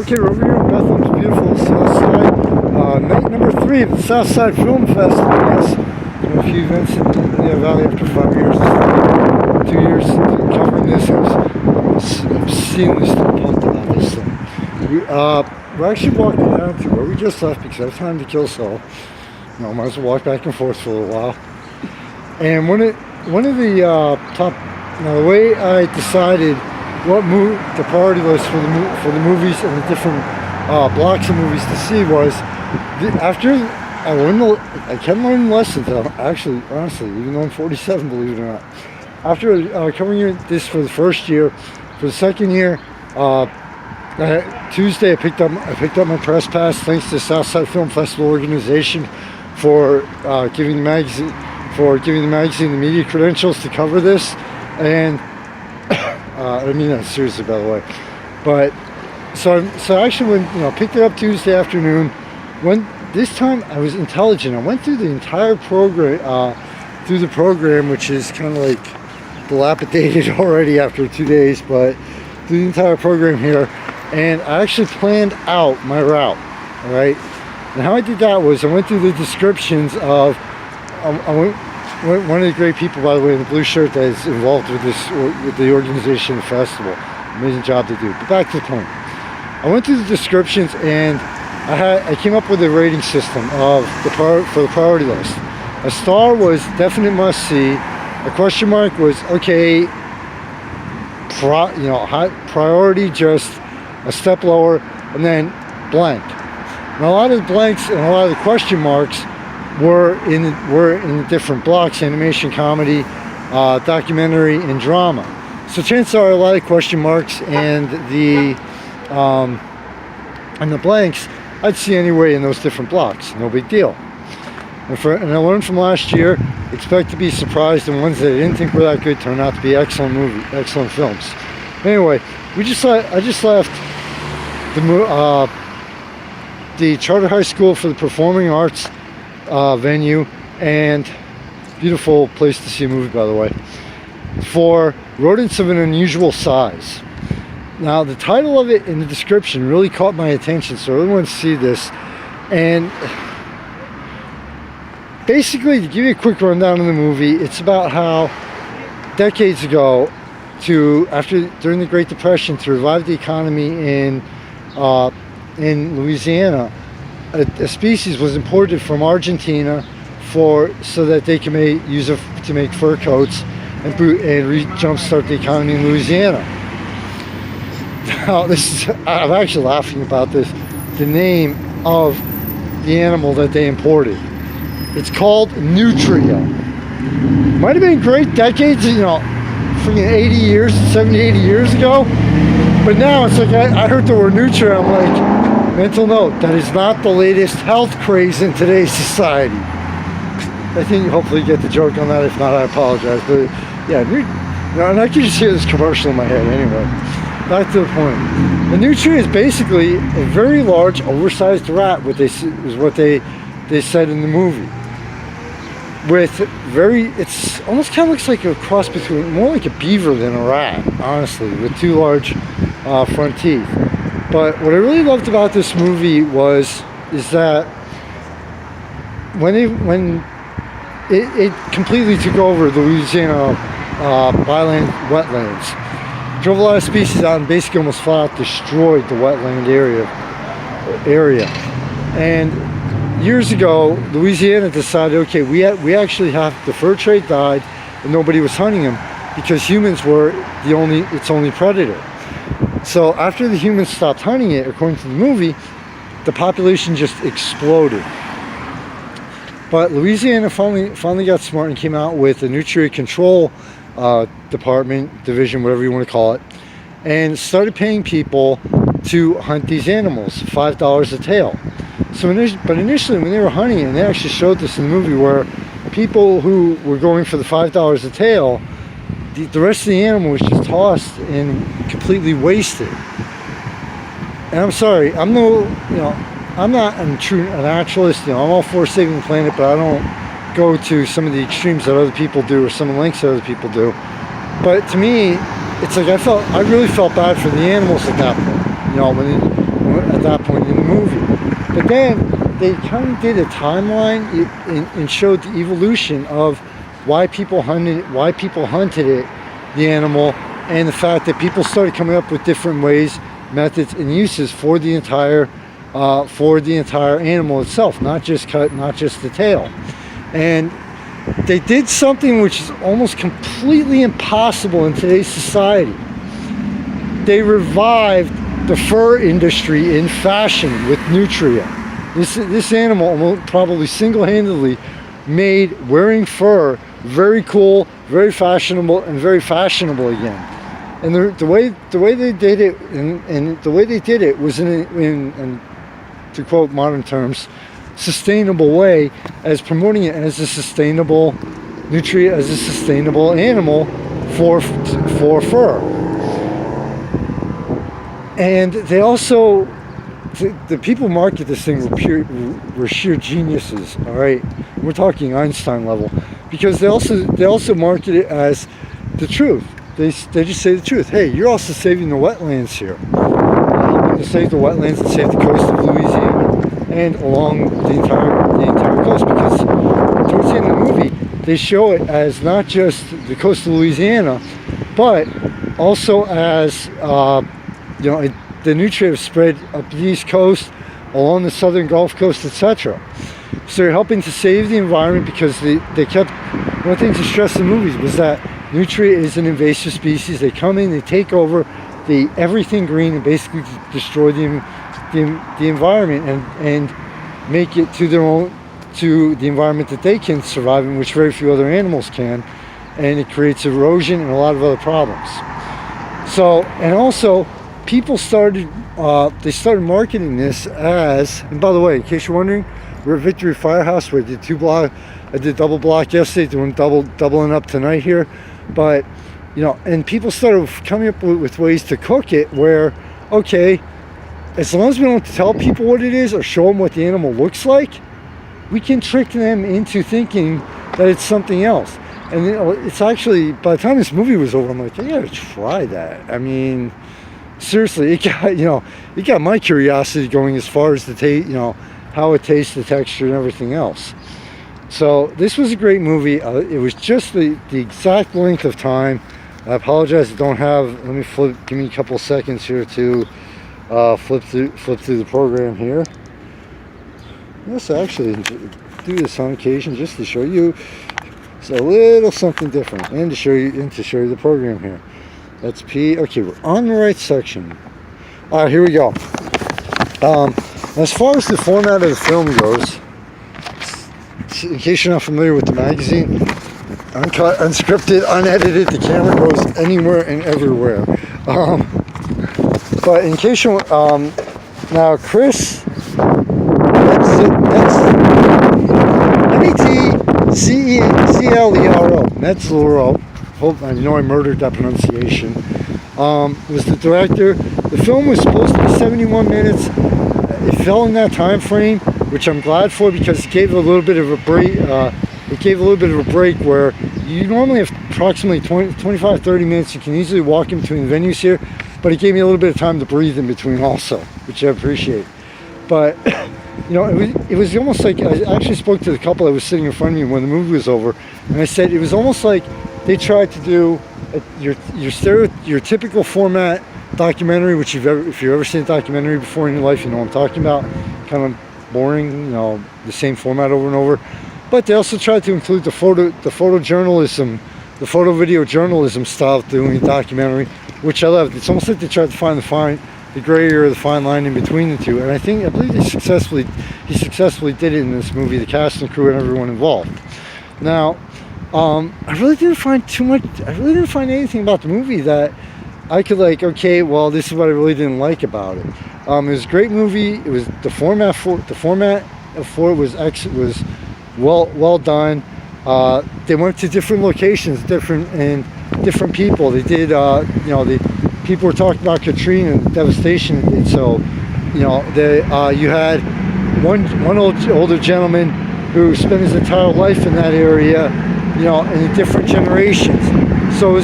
Okay, we're over here in Bethlehem's beautiful South Side. Night number 3 of the South Side Film Festival. Yes, a few events in the Valley after 5 years. 2 years covering this. I'm obscenely still pumped about this thing. We're actually walking down to where we just left because I have time to kill, so might as well walk back and forth for a little while. And one of the top. Now, the way I decided what the priority list for the movies and the different blocks of movies to see was after I kept learning lessons. Actually, honestly, even though I'm 47, believe it or not, after covering this for the first year, for the second year, Tuesday I picked up my press pass thanks to the Southside Film Festival organization for giving the magazine the media credentials to cover this. And I mean that seriously, by the way. But so I actually picked it up Tuesday afternoon. When this time I was intelligent. I went through the entire program, which is kind of like dilapidated already after 2 days, but through the entire program here, and I actually planned out my route. All right, and how I did that was I went through the descriptions of one of the great people, by the way, in the blue shirt that is involved with the organization of the festival. Amazing job to do. But back to the point. I went through the descriptions and I came up with a rating system for the priority list. A star was definite must see. A question mark was okay. High priority, just a step lower, and then blank. Now a lot of the blanks and a lot of the question marks were in the different blocks: animation, comedy, documentary, and drama. So chances are a lot of question marks and the blanks I'd see anyway in those different blocks. No big deal. And I learned from last year, expect to be surprised, and ones that I didn't think were that good turn out to be excellent films. Anyway, I just left the Charter High School for the Performing Arts venue, and beautiful place to see a movie, by the way, for Rodents of an Unusual Size. Now the title of it in the description really caught my attention, so I really want to see this. And basically, to give you a quick rundown of the movie, it's about how decades ago, during the Great Depression, to revive the economy in Louisiana, a species was imported from Argentina so that they can use it to make fur coats and jumpstart the economy in Louisiana. Now, I'm actually laughing about this. The name of the animal that they imported. It's called Nutria. Might have been great decades, freaking 70, 80 years ago. But now it's like I heard the word Nutria, I'm like, mental note, that is not the latest health craze in today's society. I think hopefully you get the joke on that. If not, I apologize. But yeah, and I can just hear this commercial in my head anyway. Back to the point. The Nutria is basically a very large, oversized rat, is what they said in the movie. It's almost kind of looks like a cross between, more like a beaver than a rat, honestly, with two large front teeth. But what I really loved about this movie is that when it completely took over the Louisiana byland wetlands, drove a lot of species out and basically almost flat out destroyed the wetland area. And years ago, Louisiana decided, okay, we actually have, the fur trade died and nobody was hunting them because humans were its only predator. So after the humans stopped hunting it, according to the movie, the population just exploded. But Louisiana finally got smart and came out with a nutria control division, whatever you want to call it, and started paying people to hunt these animals, $5 a tail. But initially, when they were hunting, and they actually showed this in the movie, where people who were going for the $5 a tail, the rest of the animal was just tossed and completely wasted. And I'm sorry, I'm not a true naturalist. I'm all for saving the planet, but I don't go to some of the extremes that other people do, or some of the lengths that other people do. But to me, it's like I really felt bad for the animals at that point. When at that point in the movie. But then they kind of did a timeline and showed the evolution of why people hunted it, the animal, and the fact that people started coming up with different ways, methods, and uses for the entire animal itself, not just the tail. And they did something which is almost completely impossible in today's society. They revived the fur industry in fashion with nutria. This animal probably single-handedly made wearing fur very cool, very fashionable, and very fashionable again. And the way they did it, and the way they did it was in to quote modern terms, sustainable way, as promoting it as a sustainable nutria, as a sustainable animal for fur. And they also, the people market this thing were sheer geniuses. All right, we're talking Einstein level, because they also market it as the truth. They just say the truth. Hey, you're also saving the wetlands here. Helping to save the wetlands and save the coast of Louisiana and along the entire coast, because towards the end of the movie they show it as not just the coast of Louisiana, but also as the nutria spread up the East Coast, along the southern Gulf Coast, etc. So they're helping to save the environment, because they kept, one of the things to stress in the movies was that nutria is an invasive species. They come in, they take over everything green and basically destroy the environment and make it to the environment that they can survive in, which very few other animals can, and it creates erosion and a lot of other problems. So, and also people started marketing this as, and by the way, in case you're wondering, we're at Victory Firehouse. We did I did double block yesterday, doing doubling up tonight here. But and people started coming up with ways to cook it where, okay, as long as we don't tell people what it is or show them what the animal looks like, we can trick them into thinking that it's something else. And it's actually, by the time this movie was over, I'm like, I gotta try that. I mean, seriously, it got my curiosity going as far as the taste, how it tastes, the texture, and everything else. So this was a great movie. It was just the exact length of time. I apologize, I don't have. Let me flip. Give me a couple seconds here to flip through the program here. Let's actually do this on occasion just to show you it's a little something different, and to show you the program here. That's P. Okay, we're on the right section. All right, here we go. As far as the format of the film goes, in case you're not familiar with the magazine, uncut, unscripted, unedited, the camera goes anywhere and everywhere. But in case you now Chris, that's Metzlero, Metzlero, hope I know I murdered that pronunciation, was the director. The film was supposed to be 71 minutes. It fell in that time frame, which I'm glad for, because it gave a little bit of a break. Where you normally have approximately 25-30 minutes. You can easily walk in between the venues here, but it gave me a little bit of time to breathe in between also, which I appreciate. But it was almost like, I actually spoke to the couple that was sitting in front of me when the movie was over, and I said it was almost like they tried to do your typical format documentary, which if you've ever seen a documentary before in your life, you know what I'm talking about. Kind of boring, the same format over and over. But they also tried to include the photojournalism, the photo video journalism style of doing a documentary, which I loved. It's almost like they tried to find the gray area, the fine line in between the two. And I believe he successfully did it in this movie, the cast and crew and everyone involved. Now, I really didn't find anything about the movie that I could okay, well, this is what I really didn't like about it. It was a great movie. It was the format for it was well done. They went to different locations, different people. They did, the people were talking about Katrina and devastation, and so, you had one older gentleman who spent his entire life in that area, in different generations. So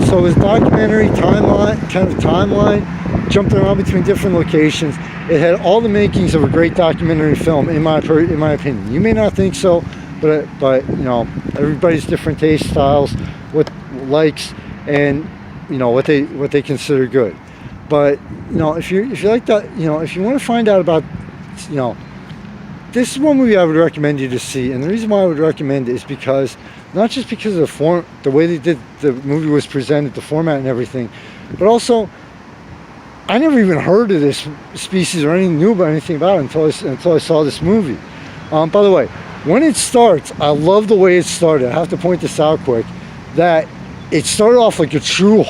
So it was documentary timeline, jumping around between different locations. It had all the makings of a great documentary film, in my opinion. You may not think so, but you know, everybody's different taste styles, what likes, and you know what they consider good. But you know, if you like that, you know, if you want to find out about, you know, this is one movie I would recommend you to see, and the reason why I would recommend it is because not just because of the way the movie was presented, the format and everything, but also I never even heard of this species or anything knew about anything about it until I saw this movie. By the way, when it starts, I love the way it started. I have to point this out quick, that it started off like a true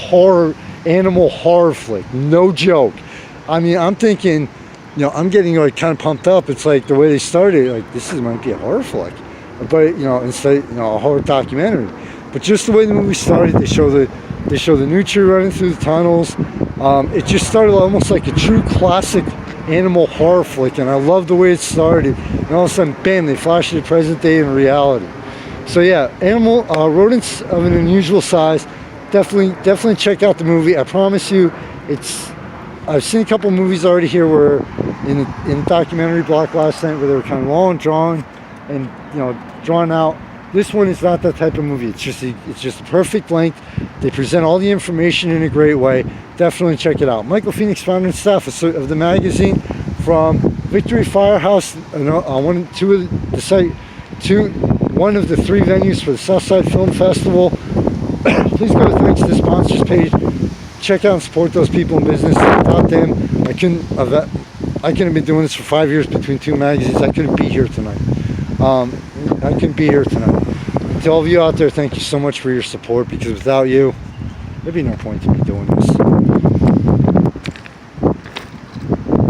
animal horror flick, no joke. I mean, I'm thinking, you know, I'm getting like kind of pumped up. It's like the way they started, like might be a horror flick, but you know, instead, you know, a horror documentary. But just the way the movie started, they show the nutria running through the tunnels. It just started almost like a true classic animal horror flick, and I love the way it started. And all of a sudden, bam, they flash to the present day in reality. So yeah, rodents of an unusual size. Definitely check out the movie. I promise you, I've seen a couple movies already here where in the documentary block last night where they were kind of long drawn and, you know, drawn out. This one is not that type of movie. It's just a perfect length. They present all the information in a great way. Definitely check it out. Michael Phoenix, founder and staff of the magazine, from Victory Firehouse, one of the 3 venues for the Southside Film Festival. Please go to the links to the sponsors page. Check out and support those people in business. Without them, I couldn't have been doing this for 5 years between 2 magazines. I couldn't be here tonight. To all of you out there, thank you so much for your support, because without you, there'd be no point to me doing this.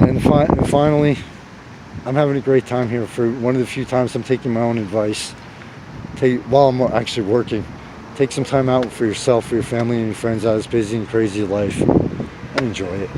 And finally, I'm having a great time here for one of the few times I'm taking my own advice while I'm actually working. Take some time out for yourself, for your family and your friends out of this busy and crazy life, and enjoy it.